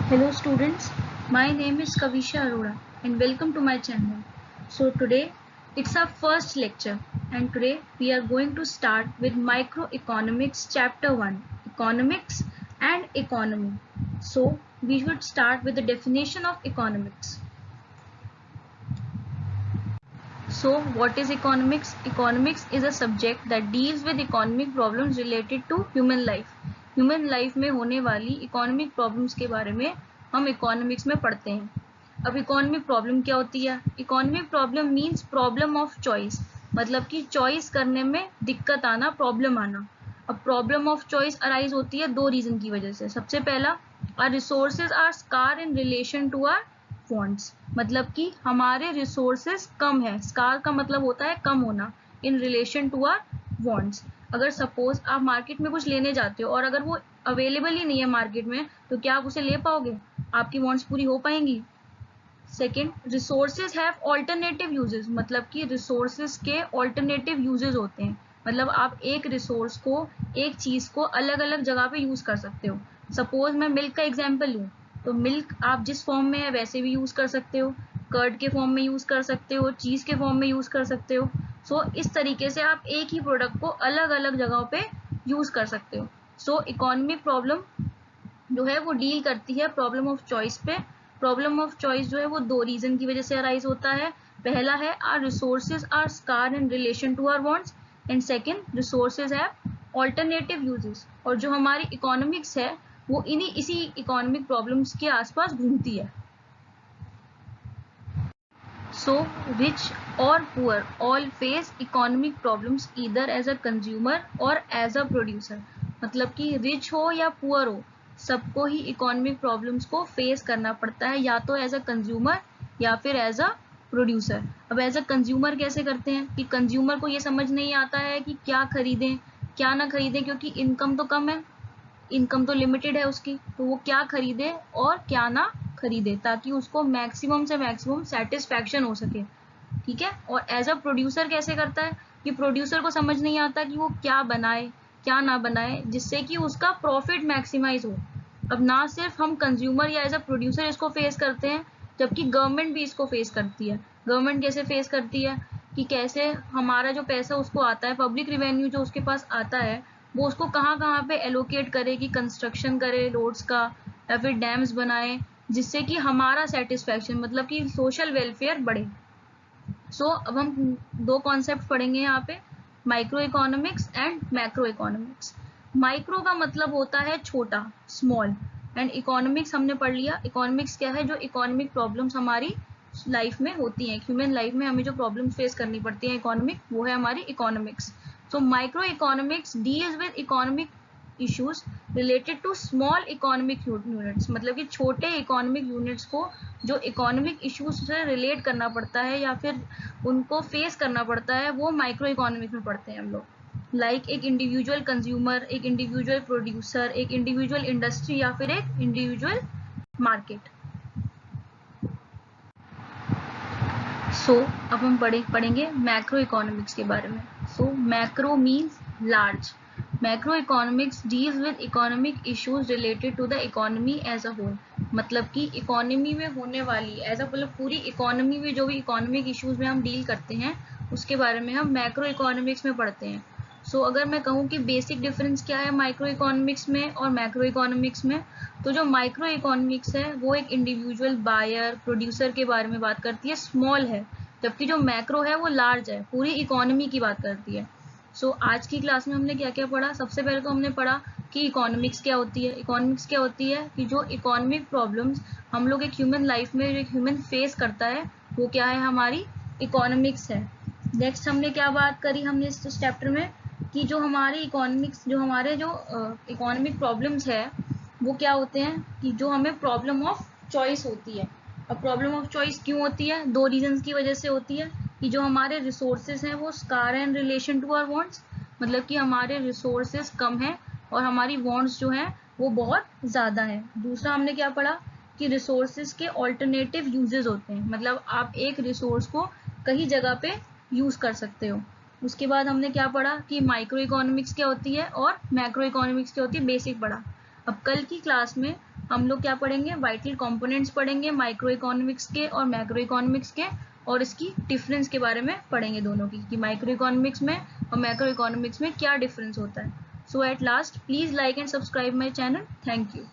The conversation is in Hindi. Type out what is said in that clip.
Hello students, my name is Kavisha Arora and welcome to my channel. So today it's our first lecture and today we are going to start with Microeconomics chapter 1, Economics and Economy. So we should start with the definition of economics. So what is economics? Economics is a subject that deals with economic problems related to human life. Human life में होने वाली इकोनॉमिक प्रॉब्लम्स के बारे में हम इकोनॉमिक्स में पढ़ते हैं। अब इकोनॉमिक प्रॉब्लम क्या होती है? Economic problem means problem of choice, मतलब कि चॉइस करने में दिक्कत आना, प्रॉब्लम आना। अब प्रॉब्लम ऑफ चॉइस अराइज होती है दो रीजन की वजह से। सबसे पहला, our resources are scarce in relation to our wants, मतलब कि हमारे रिसोर्सेज कम है। स्कार का मतलब होता है कम होना, in relation to our wants. अगर सपोज आप मार्केट में कुछ लेने जाते हो और अगर वो अवेलेबल ही नहीं है मार्केट में, तो क्या आप उसे ले पाओगे? आपकी वांट्स पूरी हो पाएंगी? Second, resources have alternative uses, मतलब कि रिसोर्सेज के ऑल्टरनेटिव यूजेस होते हैं। मतलब आप एक रिसोर्स को, एक चीज को अलग अलग जगह पे यूज कर सकते हो। सपोज मैं मिल्क का एग्जाम्पल लूँ, तो मिल्क आप जिस फॉर्म में है वैसे भी यूज कर सकते हो, कर्ड के फॉर्म में यूज कर सकते हो, चीज के फॉर्म में यूज कर सकते हो। सो इस तरीके से आप एक ही प्रोडक्ट को अलग अलग जगहों पे यूज कर सकते हो। सो इकोनॉमिक प्रॉब्लम जो है वो डील करती है प्रॉब्लम ऑफ चॉइस पे। प्रॉब्लम ऑफ चॉइस जो है वो दो रीजन की वजह से अराइज होता है। पहला है our resources are scarce in relation to our wants, and second resources have alternative uses. और जो हमारी इकोनॉमिक्स है वो इसी इकोनॉमिक प्रॉब्लम्स के आसपास घूमती है। So rich or poor all face economic problems either as a consumer or as a producer, मतलब कि रिच हो या पुअर हो, सबको ही इकोनॉमिक प्रॉब्लम्स को फेस करना पड़ता है, या तो एज अ कंज्यूमर या फिर एज अ प्रोड्यूसर। अब एज अ कंज्यूमर कैसे करते हैं कि कंज्यूमर को ये समझ नहीं आता है कि क्या खरीदें क्या ना खरीदें, क्योंकि इनकम तो कम है, इनकम तो लिमिटेड है उसकी, तो वो क्या खरीदे और क्या ना खरीदे ताकि उसको मैक्सिमम से मैक्सिमम सेटिस्फैक्शन हो सके। ठीक है। और एज अ प्रोड्यूसर कैसे करता है कि प्रोड्यूसर को समझ नहीं आता कि वो क्या बनाए क्या ना बनाए जिससे कि उसका प्रॉफिट मैक्सिमाइज हो। अब ना सिर्फ हम कंज्यूमर या एज अ प्रोड्यूसर इसको फेस करते हैं, जबकि गवर्नमेंट भी इसको फेस करती है। गवर्नमेंट कैसे फेस करती है कि कैसे हमारा जो पैसा उसको आता है, पब्लिक रिवेन्यू जो उसके पास आता है, वो उसको कहाँ कहाँ पे एलोकेट करे कि कंस्ट्रक्शन करे रोड्स का या फिर डैम्स बनाए, जिससे कि हमारा सेटिस्फैक्शन मतलब कि सोशल वेलफेयर बढ़े। सो अब हम दो कॉन्सेप्ट पढ़ेंगे यहाँ पे, micro economics and macro economics. Micro का मतलब होता है छोटा, स्मॉल, एंड इकोनॉमिक्स हमने पढ़ लिया। इकोनॉमिक्स क्या है? जो इकोनॉमिक प्रॉब्लम्स हमारी लाइफ में होती हैं, ह्यूमन लाइफ में हमें जो प्रॉब्लम्स फेस करनी पड़ती है इकोनॉमिक, वो है हमारी economics. So micro economics deals with economic issues related to small economic units, मतलब कि छोटे इकोनॉमिक यूनिट्स को जो इकोनॉमिक इश्यूज से रिलेट करना पड़ता है या फिर उनको फेस करना पड़ता है, वो माइक्रो इकोनॉमिक्स में पढ़ते हैं हम लोग। लाइक एक इंडिविजुअल कंज्यूमर, एक इंडिविजुअल प्रोड्यूसर, एक इंडिविजुअल इंडस्ट्री या फिर एक इंडिविजुअल मार्केट। सो अब हम पढ़ेंगे मैक्रो इकोनॉमिक्स के बारे में। So macro means large. Macro economics deals with economic issues related to the economy as a whole, मतलब कि इकोनॉमी में होने वाली एज अ मतलब पूरी इकोनॉमी में जो भी इकोनॉमिक इश्यूज में हम डील करते हैं उसके बारे में हम मैक्रो इकोनॉमिक्स में पढ़ते हैं। सो अगर मैं कहूँ कि बेसिक डिफरेंस क्या है माइक्रो इकोनॉमिक्स में और मैक्रो इकोनॉमिक्स में, तो जो माइक्रो इकोनॉमिक्स है वो एक इंडिविजुअल बायर प्रोड्यूसर के बारे में बात करती है, स्मॉल है, जबकि जो मैक्रो है वो लार्ज है, पूरी इकोनॉमी की बात करती है। सो आज की क्लास में हमने क्या क्या पढ़ा? सबसे पहले तो हमने पढ़ा कि इकोनॉमिक्स क्या होती है। इकोनॉमिक्स क्या होती है कि जो इकोनॉमिक प्रॉब्लम्स हम लोग एक ह्यूमन लाइफ में, जो ह्यूमन फेस करता है, वो क्या है? हमारी इकोनॉमिक्स है। नेक्स्ट हमने क्या बात करी हमने इस चैप्टर में कि जो हमारे इकोनॉमिक्स, जो हमारे जो इकोनॉमिक प्रॉब्लम्स है वो क्या होते हैं कि जो हमें प्रॉब्लम ऑफ चॉइस होती है। अब प्रॉब्लम ऑफ चॉइस क्यों होती है? दो रीजंस की वजह से होती है कि जो हमारे रिसोर्सेज हैं वो scarce and relation to our wants, मतलब कि हमारे रिसोर्सेज कम है और हमारी वांट्स जो है वो बहुत ज़्यादा है। दूसरा हमने क्या पढ़ा कि रिसोर्सेज के ऑल्टरनेटिव यूजेस होते हैं, मतलब आप एक रिसोर्स को कई जगह पे यूज कर सकते हो। उसके बाद हमने क्या पढ़ा कि माइक्रो इकोनॉमिक्स क्या होती है और मैक्रो इकोनॉमिक्स क्या होती है, बेसिक पढ़ा। अब कल की क्लास में हम लोग क्या पढ़ेंगे, वाइटल कंपोनेंट्स पढ़ेंगे माइक्रो इकोनॉमिक्स के और मैक्रो इकोनॉमिक्स के, और इसकी डिफरेंस के बारे में पढ़ेंगे दोनों की, कि माइक्रो इकोनॉमिक्स में और मैक्रो इकोनॉमिक्स में क्या डिफरेंस होता है. So at last please like and subscribe my channel. Thank you.